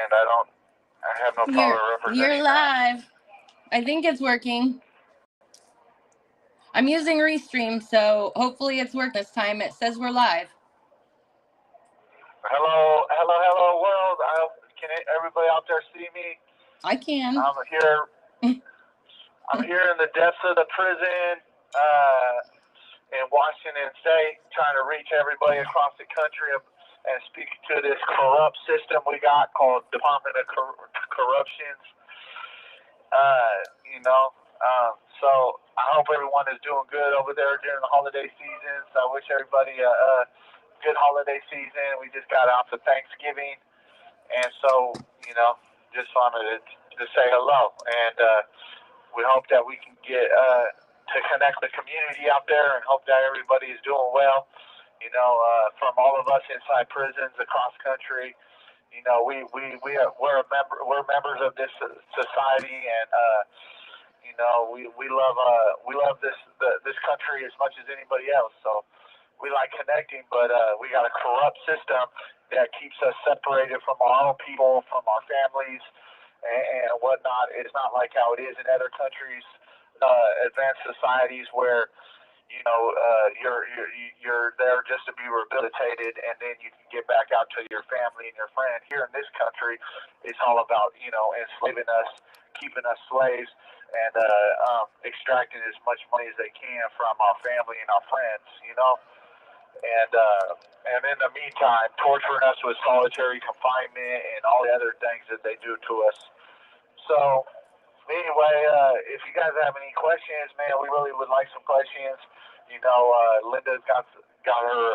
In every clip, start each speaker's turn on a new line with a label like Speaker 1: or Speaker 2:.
Speaker 1: and I have no problem representing.
Speaker 2: You're live. I think it's working. I'm using Restream, so hopefully it's working this time. It says we're live.
Speaker 1: Hello, world. Can everybody out there see me?
Speaker 2: I can.
Speaker 1: I'm here. I'm here in the depths of the prison in Washington State, trying to reach everybody across the country and speak to this corrupt system we got called Department of Corruptions. So I hope everyone is doing good over there during the holiday seasons. I wish everybody a good holiday season. We just got out to Thanksgiving, and so just wanted to say hello, and we hope that we can get to connect the community out there, and hope that everybody is doing well. From all of us inside prisons across country, we're members of this society, and we love this country as much as anybody else. So we like connecting, but we got a corrupt system that keeps us separated from our own people, from our families, and whatnot. It's not like how it is in other countries, advanced societies, where you're there just to be rehabilitated, and then you can get back out to your family and your friend. Here in this country, it's all about enslaving us, keeping us slaves, and extracting as much money as they can from our family and our friends. And in the meantime, torturing us with solitary confinement and all the other things that they do to us. So anyway, if you guys have any questions, man, we really would like some questions. Linda's got her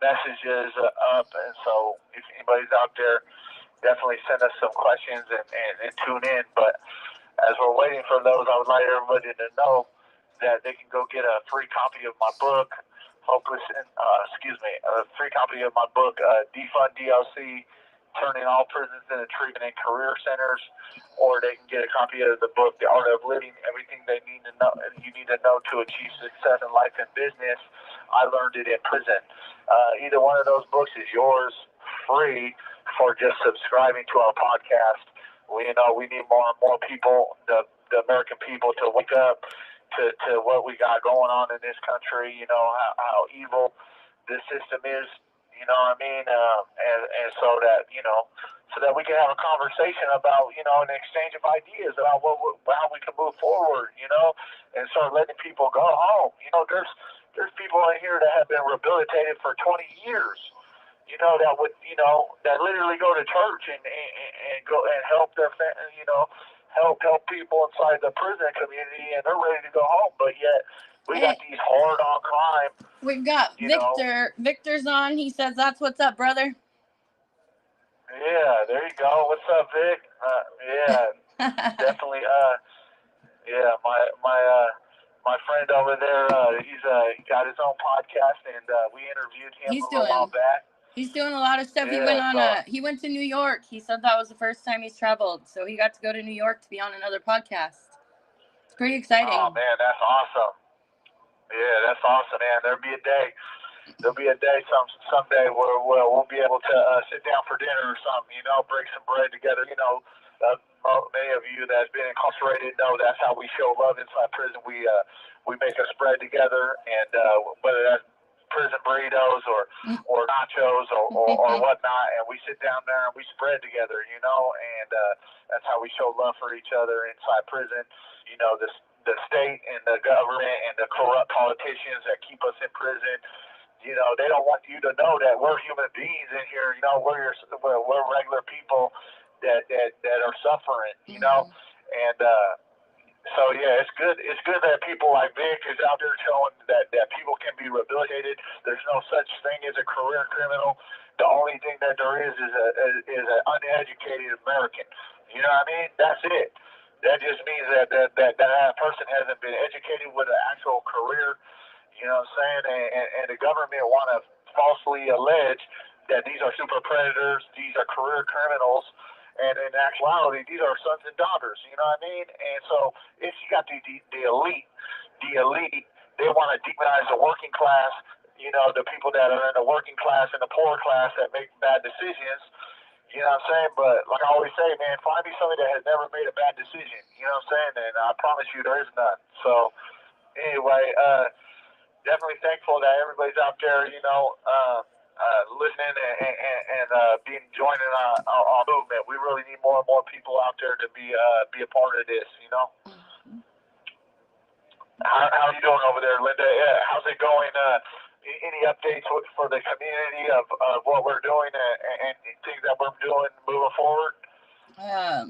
Speaker 1: messages up, and so if anybody's out there, definitely send us some questions and tune in. But as we're waiting for those, I would like everybody to know that they can go get a free copy of my book, a free copy of my book, Defund DLC, Turning All Prisons into Treatment and Career Centers, or they can get a copy of the book, The Art of Living, Everything You Need to Know to Achieve Success in Life and Business. I learned it in prison. Either one of those books is yours free for just subscribing to our podcast. We need more and more people, the American people, to wake up to what we got going on in this country. How evil this system is. And so that we can have a conversation about, an exchange of ideas about how we can move forward, and start letting people go home. There's people in here that have been rehabilitated for 20 years, that would, that literally go to church and go and help their help people inside the prison community, and they're ready to go home, but yet we got these hard on crime.
Speaker 2: We've got Victor. Victor's on. He says, "That's what's up, brother."
Speaker 1: Yeah, there you go. What's up, Vic? Definitely. My friend over there, he's got his own podcast, and we interviewed him a while back.
Speaker 2: He's doing a lot of stuff. He went to New York. He said that was the first time he's traveled, so he got to go to New York to be on another podcast. It's pretty exciting.
Speaker 1: Oh man, that's awesome. Yeah, that's awesome, man. There'll be a day someday where we'll be able to sit down for dinner or something, break some bread together. Many of you that's been incarcerated know that's how we show love inside prison. We make a spread together, and whether that's prison burritos or nachos or whatnot, and we sit down there and we spread together, and that's how we show love for each other inside prison. The state and the government and the corrupt politicians that keep us in prison, they don't want you to know that we're human beings in here. We're regular people that are suffering. And so yeah, it's good. It's good that people like Vic is out there showing that people can be rehabilitated. There's no such thing as a career criminal. The only thing that there is an uneducated American. You know what I mean? That's it. That just means that person hasn't been educated with an actual career. You know what I'm saying? And the government want to falsely allege that these are super predators, these are career criminals, and in actuality, these are sons and daughters. You know what I mean? And so if you got the elite, they want to demonize the working class. The people that are in the working class and the poor class that make bad decisions. You know what I'm saying? But like I always say, man, find me somebody that has never made a bad decision. You know what I'm saying? And I promise you there is none. So anyway, definitely thankful that everybody's out there, listening and being joining our movement. We really need more and more people out there to be a part of this. How are you doing over there, Linda? Yeah, how's it going? Any updates for the community of what we're doing and things that we're doing moving forward?
Speaker 2: I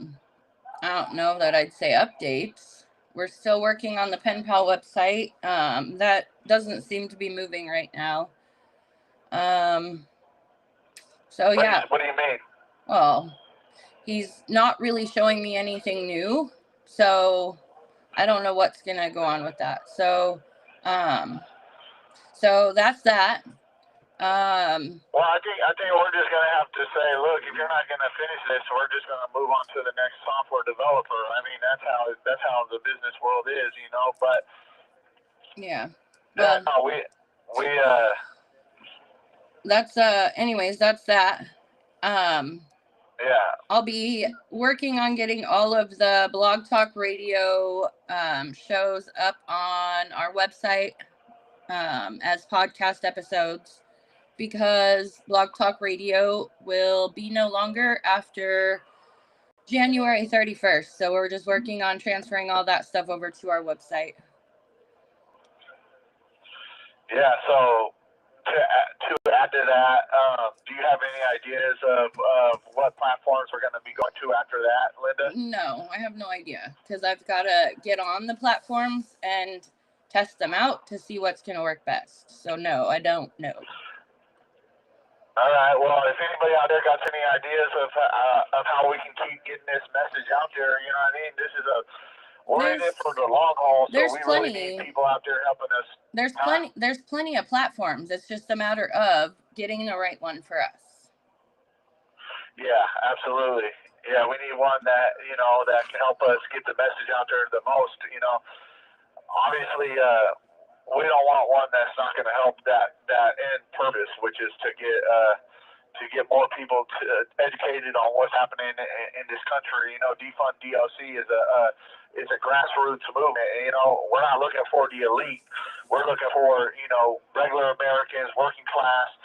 Speaker 2: don't know that I'd say updates. We're still working on the Pen Pal website. That doesn't seem to be moving right now. So yeah.
Speaker 1: What do you mean?
Speaker 2: Well, he's not really showing me anything new, so I don't know what's gonna go on with that. So that's that.
Speaker 1: Well, I think we're just gonna have to say, look, if you're not gonna finish this, we're just gonna move on to the next software developer. I mean, that's how the business world is, But
Speaker 2: yeah,
Speaker 1: well,
Speaker 2: that's anyways, that's that.
Speaker 1: Yeah.
Speaker 2: I'll be working on getting all of the Blog Talk Radio shows up on our website as podcast episodes, because Blog Talk Radio will be no longer after January 31st. So we're just working on transferring all that stuff over to our website.
Speaker 1: Yeah, so to add to that, do you have any ideas of what platforms we're going to be going to after that, Linda?
Speaker 2: No, I have no idea, because I've got to get on the platforms and test them out to see what's going to work best. So no, I don't know.
Speaker 1: All right. Well, if anybody out there got any ideas of how we can keep getting this message out there, you know what I mean? We're in it for the long haul, so we really need people out there helping us.
Speaker 2: There's plenty of platforms. It's just a matter of getting the right one for us.
Speaker 1: Yeah, absolutely. Yeah, we need one that that can help us get the message out there the most. Obviously, we don't want one that's not going to help that end purpose, which is to get more people educated on what's happening in this country. Defund DLC is a grassroots movement. We're not looking for the elite. We're looking for regular Americans, working class.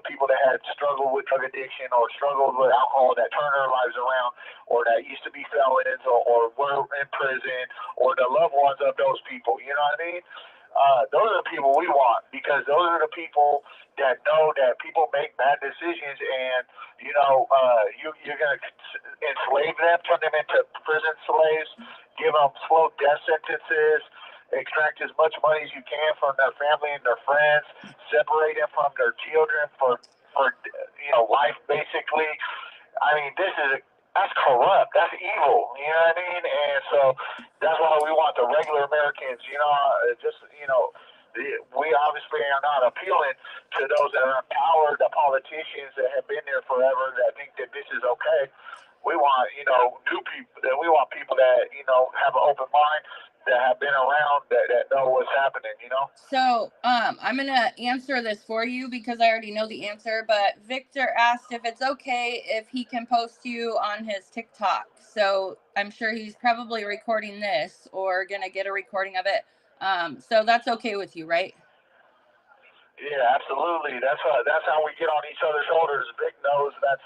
Speaker 1: People that had struggled with drug addiction or struggled with alcohol that turned their lives around, or that used to be felons or were in prison, or the loved ones of those people. You know what I mean? Those are the people we want, because those are the people that know that people make bad decisions, and you're going to enslave them, turn them into prison slaves, give them slow death sentences, extract as much money as you can from their family and their friends, separate them from their children for life, basically. I mean, that's corrupt. That's evil. You know what I mean? And so that's why we want the regular Americans. We obviously are not appealing to those that are in power, the politicians that have been there forever that think that this is okay. We want new people. We want people that have an open mind, that have been around, that know what's happening.
Speaker 2: So I'm gonna answer this for you because I already know the answer, but Victor asked if it's okay if he can post you on his TikTok. So I'm sure he's probably recording this or gonna get a recording of it. So that's okay with you, right?
Speaker 1: Yeah, absolutely. That's how we get on each other's shoulders. Vic knows that's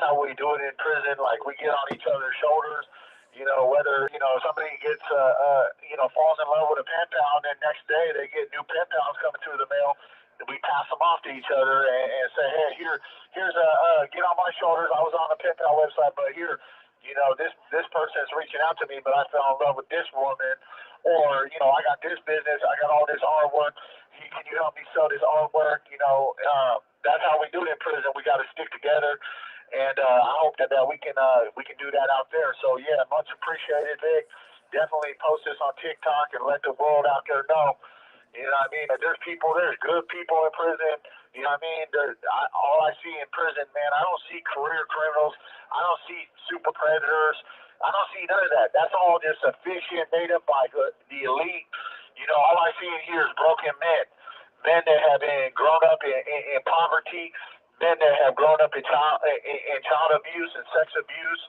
Speaker 1: how we do it in prison. Like, we get on each other's shoulders. Whether somebody gets falls in love with a pen pal, and then next day they get new pen pals coming through the mail, we pass them off to each other and say, hey, here's get on my shoulders. I was on the pen pal website, but here, this person is reaching out to me, but I fell in love with this woman, or I got this business, I got all this artwork. Can you help me sell this artwork? That's how we do it in prison. We got to stick together. And I hope that we can do that out there. So yeah, much appreciated, Vic. Definitely post this on TikTok and let the world out there know. You know what I mean? There's good people in prison. You know what I mean? All I see in prison, man, I don't see career criminals. I don't see super predators. I don't see none of that. That's all just a fiction made up by the elite. All I see in here is broken men that have been grown up in poverty, men that have grown up in child abuse and sex abuse,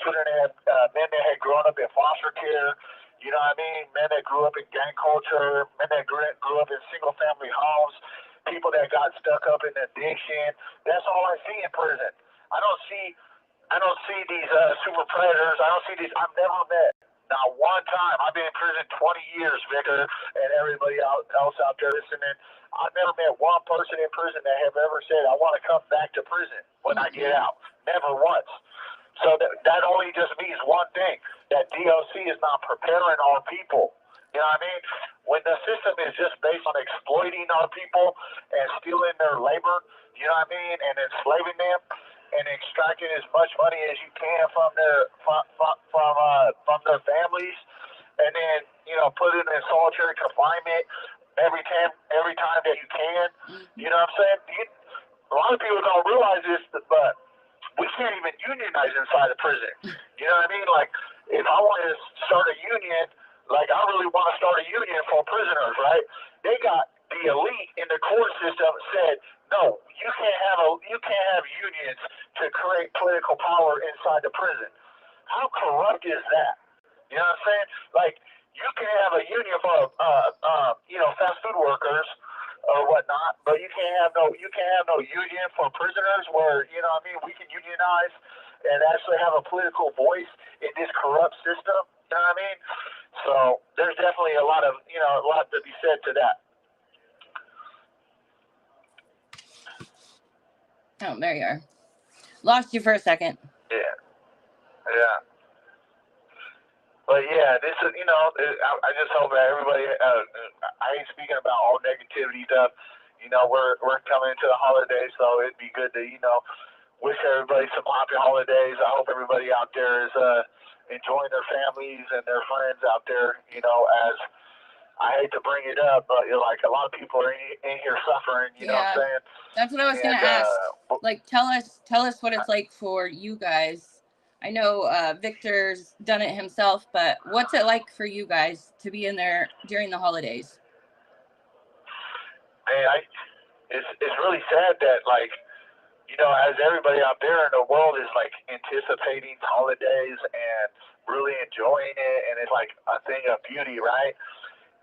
Speaker 1: children that have men that had grown up in foster care. You know what I mean? Men that grew up in gang culture, men that grew up in single family homes, people that got stuck up in addiction. That's all I see in prison. I don't see these super predators. I don't see these. I've never met not one time. I've been in prison 20 years, Victor, and everybody else out there listening. I've never met one person in prison that have ever said, I want to come back to prison when I get out. Never once. So that only just means one thing, that DOC is not preparing our people. You know what I mean? When the system is just based on exploiting our people and stealing their labor, you know what I mean, and enslaving them and extracting as much money as you can from their families, and then put it in solitary confinement every time that you can. You know what I'm saying? A lot of people don't realize this, but we can't even unionize inside the prison. You know what I mean? Like, if I want to start a union, like I really want to start a union for prisoners, right? They got the elite in the court system said, no, you can't have unions to create political power inside the prison. How corrupt is that? You know what I'm saying? Like, you can have a union for fast food workers or whatnot, but you can't have no union for prisoners where, you know what I mean, we can unionize and actually have a political voice in this corrupt system. You know what I mean? So there's definitely a lot to be said to that.
Speaker 2: Oh, there you are. Lost you for a second.
Speaker 1: Yeah. But yeah, this is, I just hope that everybody, I ain't speaking about all negativity stuff. We're coming into the holidays, so it'd be good to, wish everybody some happy holidays. I hope everybody out there is enjoying their families and their friends out there, as I hate to bring it up, but like a lot of people are in here suffering, you know what I'm saying?
Speaker 2: That's what I was going to ask. Like, tell us what it's like for you guys. I know Victor's done it himself, but what's it like for you guys to be in there during the holidays?
Speaker 1: Man, it's really sad that, like, as everybody out there in the world is like anticipating holidays and really enjoying it, and it's like a thing of beauty, right?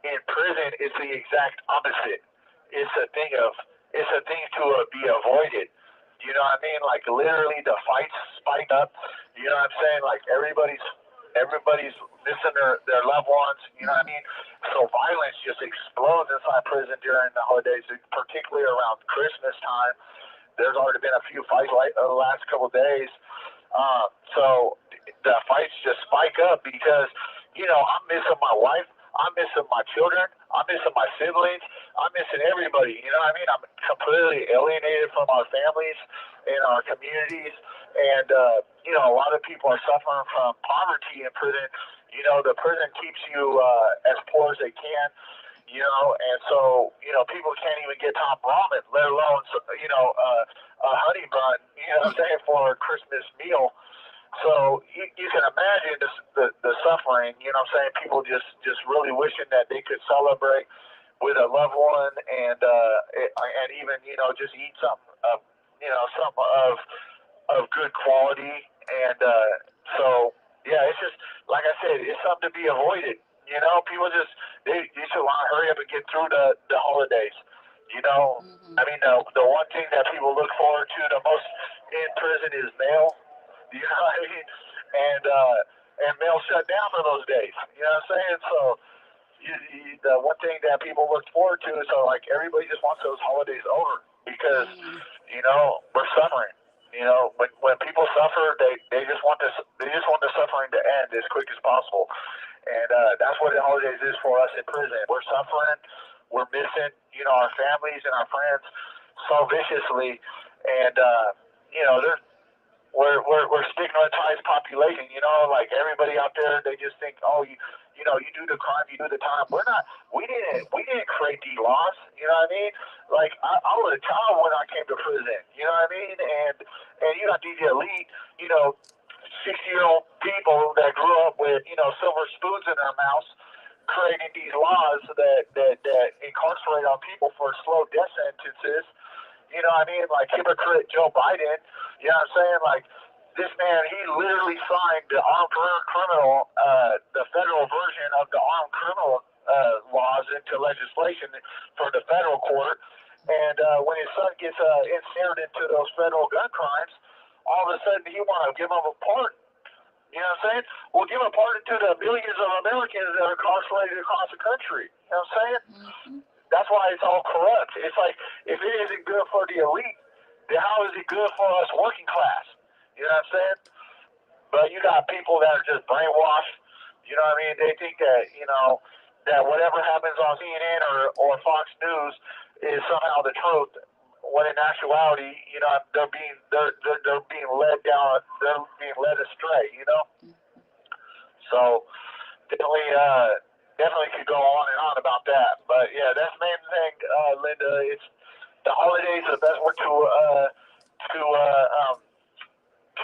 Speaker 1: In prison, it's the exact opposite. It's a thing to be avoided. You know what I mean? Like, literally the fights spike up. You know what I'm saying? Like, everybody's missing their loved ones. You know what I mean? So violence just explodes inside prison during the holidays, particularly around Christmas time. There's already been a few fights like the last couple of days. So the fights just spike up because, I'm missing my wife. I'm missing my children. I'm missing my siblings. I'm missing everybody. You know what I mean? I'm completely alienated from our families and our communities. And, a lot of people are suffering from poverty in prison. The prison keeps you as poor as they can, and so, people can't even get top ramen, let alone, a honey bun, what I'm saying, for a Christmas meal. So you can imagine the suffering, what I'm saying, people just really wishing that they could celebrate with a loved one and even, just eat something, something of good quality. And so, yeah, it's just, like I said, it's something to be avoided. People they should want to hurry up and get through the holidays. I mean, the one thing that people look forward to the most in prison is mail. You know what I mean? And mail shut down for those days. You know what I'm saying? So the one thing that people look forward to is like everybody just wants those holidays over because we're suffering. When people suffer, they just want the suffering to end as quick as possible. And that's what the holidays is for us in prison. We're suffering. We're missing, our families and our friends so viciously. And we're stigmatized population, like everybody out there, they just think, oh, you do the crime, you do the time. We didn't create these laws, you know what I mean? Like, I was a child when I came to prison, you know what I mean? And you got these elite, 60-year-old people that grew up with, silver spoons in their mouths, creating these laws that incarcerate our people for slow death sentences. You know what I mean? Like hypocrite Joe Biden. You know what I'm saying? Like this man, he literally signed the armed criminal, the federal version of the armed criminal laws into legislation for the federal court. And when his son gets ensnared into those federal gun crimes, all of a sudden he want to give him a pardon. You know what I'm saying? Well, give a pardon to the millions of Americans that are incarcerated across the country. You know what I'm saying? Mm-hmm. That's why it's all corrupt. It's like, if it isn't good for the elite, then how is it good for us working class? You know what I'm saying? But you got people that are just brainwashed. You know what I mean? They think that, you know, that whatever happens on CNN or Fox News is somehow the truth, when in actuality, you know, they're being led down, they're being led astray, you know? So definitely could go on and on about that. But yeah, that's the main thing, Linda. It's the holidays are the best word to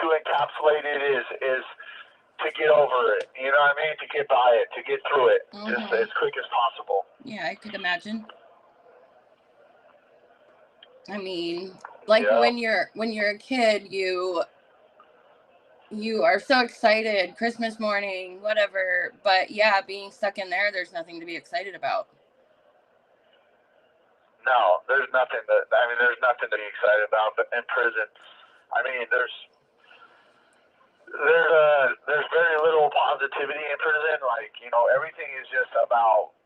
Speaker 1: encapsulate it is to get over it. You know what I mean? To get by it, to get through it, just as quick as possible.
Speaker 2: Yeah, I could imagine. I mean, like when you're a kid, you are so excited, Christmas morning, whatever. But yeah, being stuck in there's nothing to be excited about.
Speaker 1: No, there's nothing to be excited about. But in prison, I mean, there's very little positivity in prison. Like, you know, everything is just about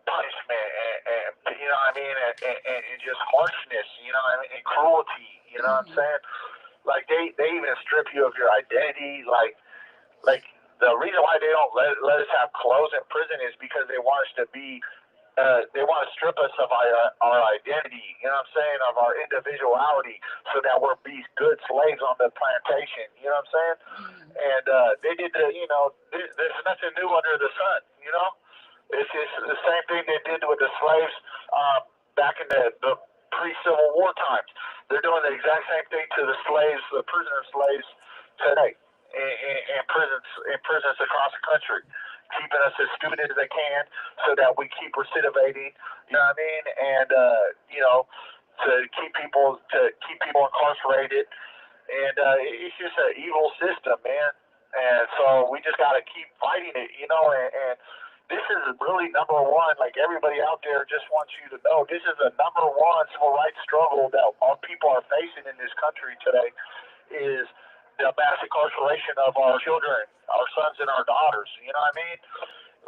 Speaker 1: punishment and you know what I mean, and just harshness, you know what I mean, and cruelty, you know what I'm saying? Like they even strip you of your identity. Like the reason why they don't let us have clothes in prison is because they want us to be they want to strip us of our identity, you know what I'm saying, of our individuality, so that we're be good slaves on the plantation, you know what I'm saying? And they did there's nothing new under the sun, you know? It's the same thing they did with the slaves back in the pre-Civil War times. They're doing the exact same thing to the prisoner slaves today in prisons across the country, keeping us as stupid as they can so that we keep recidivating, you know what I mean? And you know, to keep people incarcerated. And it's just an evil system, man. And so we just got to keep fighting it, you know, and this is really number one. Like, everybody out there just wants you to know, this is the number one civil rights struggle that our people are facing in this country today, is the mass incarceration of our children, our sons and our daughters. You know what I mean?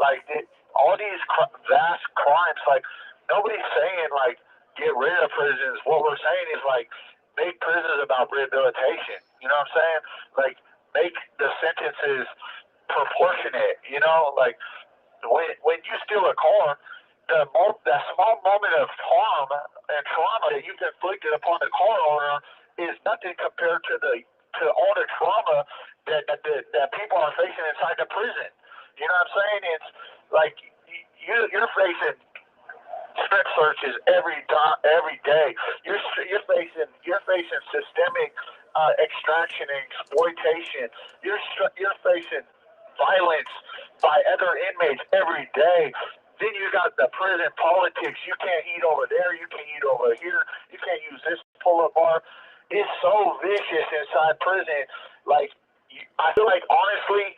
Speaker 1: Like, all these vast crimes, like, nobody's saying, like, get rid of prisons. What we're saying is, like, make prisons about rehabilitation. You know what I'm saying? Like, make the sentences proportionate, you know? Like, when you steal a car, that small moment of harm and trauma that you've inflicted upon the car owner is nothing compared to all the trauma that people are facing inside the prison. You know what I'm saying? It's like you're facing strip searches every day. You're facing systemic extraction and exploitation. You're facing violence by other inmates every day. Then you got the prison politics. You can't eat over there. You can't eat over here. You can't use this pull-up bar. It's so vicious inside prison. Like, I feel like, honestly,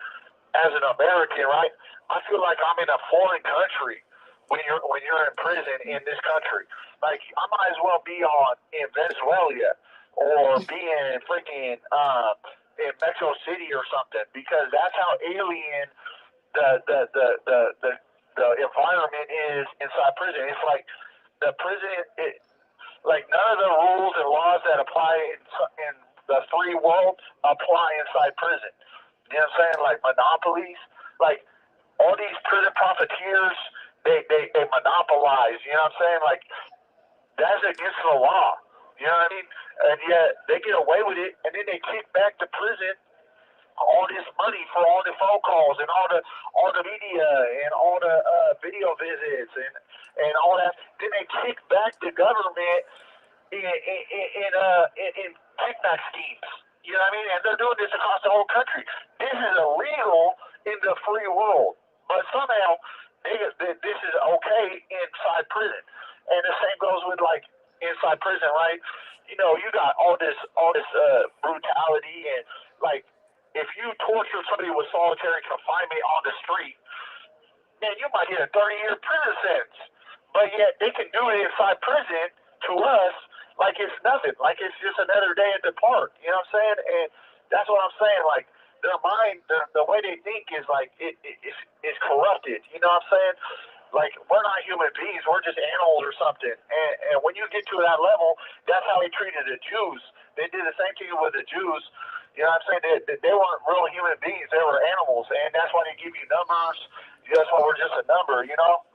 Speaker 1: as an American, right, I feel like I'm in a foreign country when you're in prison in this country. Like, I might as well be in Venezuela or be in freaking in Mexico City or something, because that's how alien the environment is inside prison. It's like the prison, like none of the rules and laws that apply in the free world apply inside prison. You know what I'm saying? Like monopolies, like all these prison profiteers, they monopolize. You know what I'm saying? Like, that's against the law. You know what I mean? And yet they get away with it, and then they kick back to prison all this money for all the phone calls and all the media and all the video visits and all that. Then they kick back the government in kickback schemes. You know what I mean? And they're doing this across the whole country. This is illegal in the free world, but somehow this is okay inside prison. And the same goes with, like, inside prison, right? You know, you got all this brutality and like if you torture somebody with solitary confinement on the street, man, you might get a 30-year prison sentence. But yet they can do it inside prison to us like it's nothing, like it's just another day at the park. You know what I'm saying? And that's what I'm saying. Like their mind, the way they think is like it's corrupted. You know what I'm saying? Like we're not human beings, we're just animals or something. And when you get to that level, that's how they treated the Jews. They did the same thing with the Jews. You know what I'm saying? They weren't real human beings, they were animals, and that's why they give you numbers. That's why we're just a number, you know.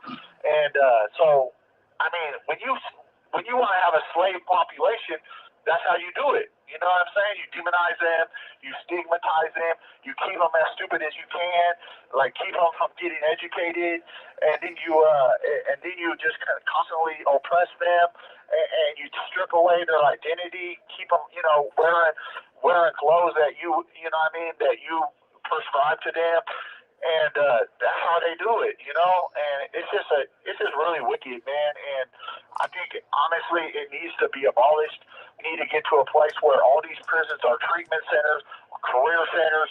Speaker 1: And so, I mean, when you want to have a slave population, that's how you do it. You know what I'm saying? You demonize them, you stigmatize them, you keep them as stupid as you can, like keep them from getting educated, and then you just kind of constantly oppress them, and you strip away their identity, keep them, you know, wearing clothes that you know what I mean, that you prescribe to them. And that's how they do it, you know. And it's just really wicked, man. And I think honestly, it needs to be abolished. We need to get to a place where all these prisons are treatment centers, career centers.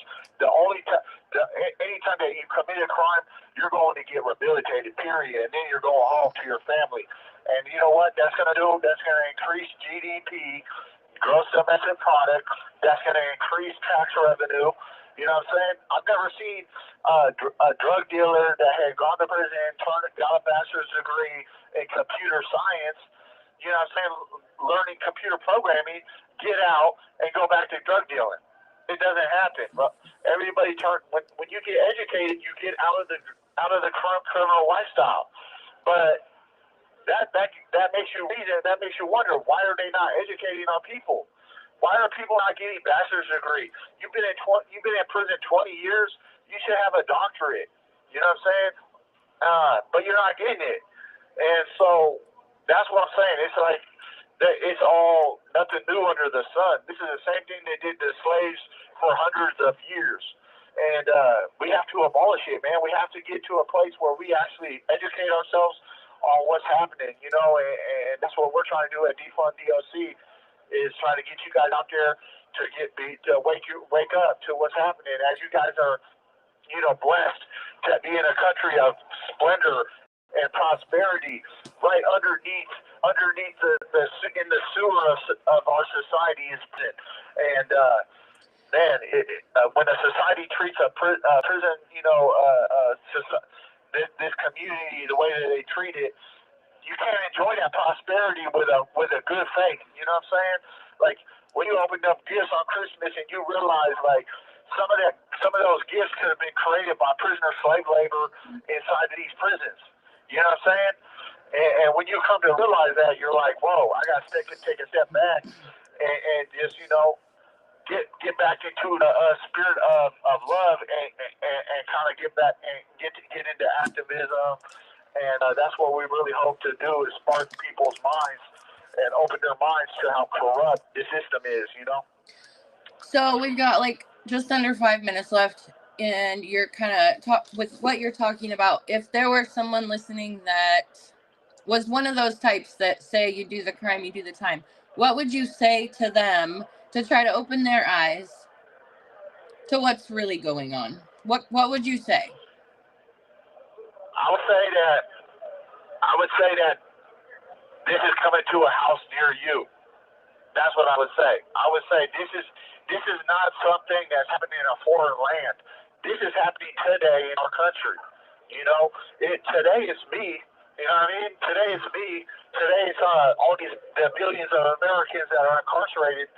Speaker 1: Anytime that you commit a crime, you're going to get rehabilitated, period. And then you're going home to your family. And you know what? That's going to do? That's going to increase GDP, gross domestic product. That's going to increase tax revenue. You know what I'm saying? I've never seen a drug dealer that had gone to prison, got a bachelor's degree in computer science, you know what I'm saying, learning computer programming, get out and go back to drug dealing. It doesn't happen. But everybody when you get educated, you get out of the criminal lifestyle. But that makes you reason. That makes you wonder, why are they not educating on people? Why are people not getting bachelor's degree? You've been in prison 20 years. You should have a doctorate. You know what I'm saying? But you're not getting it. And so that's what I'm saying. It's like it's all nothing new under the sun. This is the same thing they did to slaves for hundreds of years. And we have to abolish it, man. We have to get to a place where we actually educate ourselves on what's happening, you know, and that's what we're trying to do at Defund DOC. Is trying to get you guys out there to wake up to what's happening. As you guys are, you know, blessed to be in a country of splendor and prosperity, right underneath in the sewer of our society is prison. And man, when a society treats a prison, you know, this community the way that they treat it. You can't enjoy that prosperity with a good faith. You know what I'm saying? Like when you open up gifts on Christmas and you realize like some of those gifts could have been created by prisoner slave labor inside of these prisons. You know what I'm saying? And when you come to realize that, you're like, whoa, I got to take a step back and just, you know, get back into the spirit of love and kind of get back and get into activism. And that's what we really hope to do is spark people's minds and open their minds to how corrupt this system is, you know?
Speaker 2: So we've got like just under 5 minutes left, and you're kind of with what you're talking about. If there were someone listening that was one of those types that say you do the crime, you do the time, what would you say to them to try to open their eyes to what's really going on? What would you say?
Speaker 1: I would say that this is coming to a house near you. That's what I would say. I would say this is not something that's happening in a foreign land. This is happening today in our country. You know, today it's me. You know what I mean? Today it's me. Today it's all the billions of Americans that are incarcerated.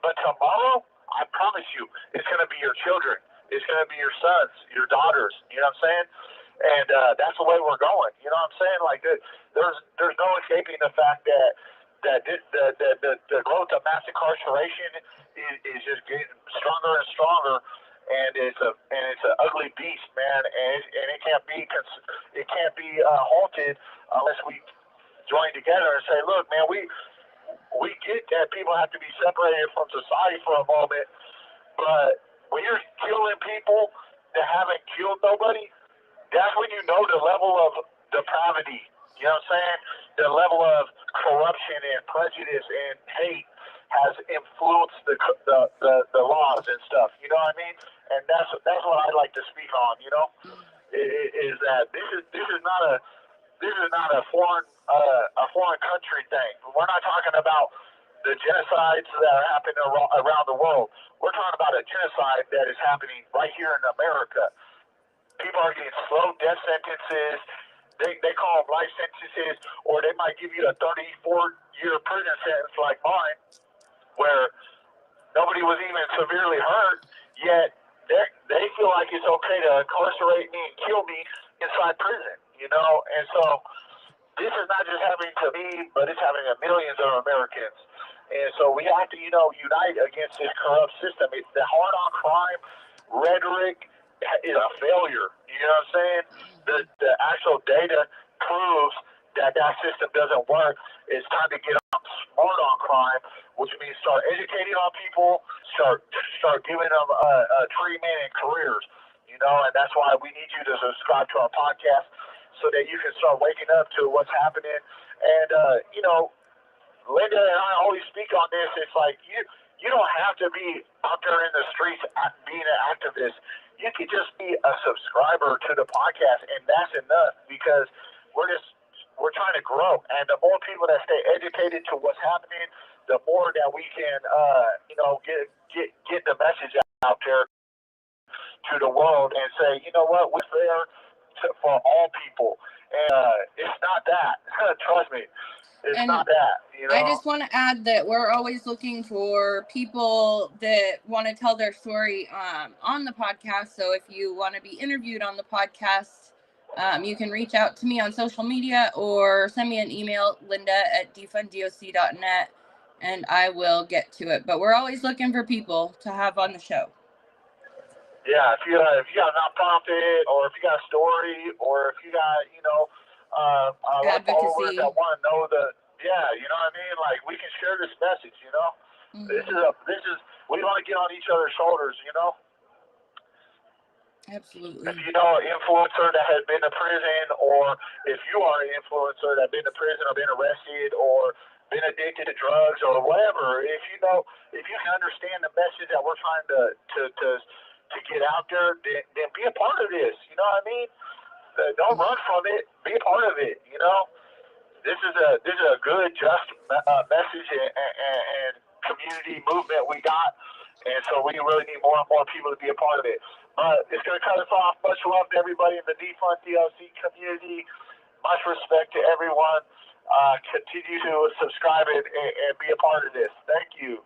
Speaker 1: But tomorrow, I promise you, it's going to be your children. It's going to be your sons, your daughters. You know what I'm saying? And that's the way we're going. You know what I'm saying? Like there's no escaping the fact that the growth of mass incarceration is just getting stronger and stronger, and it's an ugly beast, man. And it can't be halted unless we join together and say, look, man, we get that people have to be separated from society for a moment, but when you're killing people that haven't killed nobody, that's when you know the level of depravity. You know what I'm saying? The level of corruption and prejudice and hate has influenced the laws and stuff. You know what I mean? And that's what I'd like to speak on. You know, is that this is not a foreign country thing. We're not talking about the genocides that are happening around the world. We're talking about a genocide that is happening right here in America. People are getting slow death sentences. They call them life sentences, or they might give you a 34-year prison sentence like mine, where nobody was even severely hurt, yet they feel like it's okay to incarcerate me and kill me inside prison, you know? And so this is not just happening to me, but it's happening to millions of Americans. And so we have to, you know, unite against this corrupt system. The hard-on crime rhetoric is a failure. You know what I'm saying? The actual data proves that system doesn't work. It's time to get smart on crime, which means start educating on people, start giving them treatment and careers. You know, and that's why we need you to subscribe to our podcast so that you can start waking up to what's happening. And you know, Linda and I always speak on this. It's like you don't have to be out there in the streets being an activist. You could just be a subscriber to the podcast, and that's enough, because we're trying to grow. And the more people that stay educated to what's happening, the more that we can you know, get the message out there to the world and say, you know what, we're there for all people. And it's not that. Trust me. It's not that, you know?
Speaker 2: I just want to add that we're always looking for people that want to tell their story on the podcast. So if you want to be interviewed on the podcast, you can reach out to me on social media or send me an email, linda@defunddoc.net, and I will get to it. But we're always looking for people to have on the show.
Speaker 1: Yeah, if you got a nonprofit, or if you got a story, or if you got, you know, followers that want to know you know what I mean? Like, we can share this message, you know? Mm-hmm. This is we want to get on each other's shoulders, you know?
Speaker 2: Absolutely.
Speaker 1: If you know an influencer that has been to prison, or if you are an influencer that's been to prison or been arrested or been addicted to drugs or whatever, if you can understand the message that we're trying to get out there, then be a part of this. You know what I mean? Don't run from it. Be a part of it. You know, this is a good, just message and community movement we got, and so we really need more and more people to be a part of it. It's going to cut us off. Much love to everybody in the Defund DLC community. Much respect to everyone. Continue to subscribe and be a part of this. Thank you.